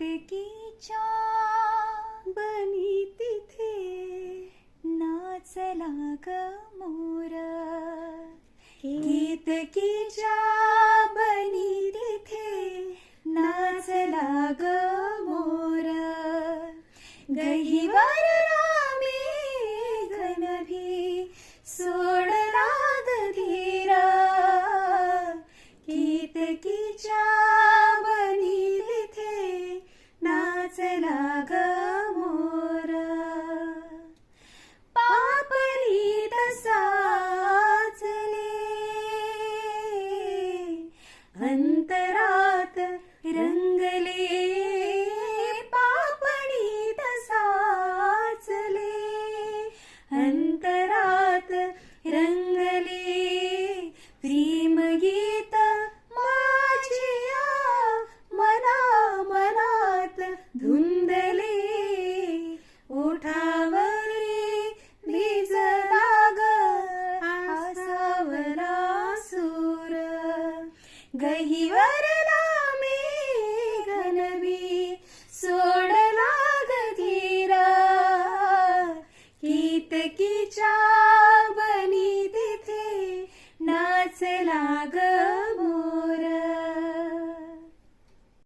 केतकीच्या बनी तिथे नाचला ग मोर. केतकीच्या बनी तिथे नाचला ग मोर. गहिवरला मेघनभी सोडला ग धीर. केतकीच्या बनी तिथे नाचला ग मोर. पापणी साचले अंतरात रंगले. पापणी साचले अंतरात रंगले. प्रेम गीत माझिया मना मनात धुंदले. ओठावरी भिजला ग आसावरा सूर. गहिवरला मेघनभी सोडला ग धीर. केतकीच्या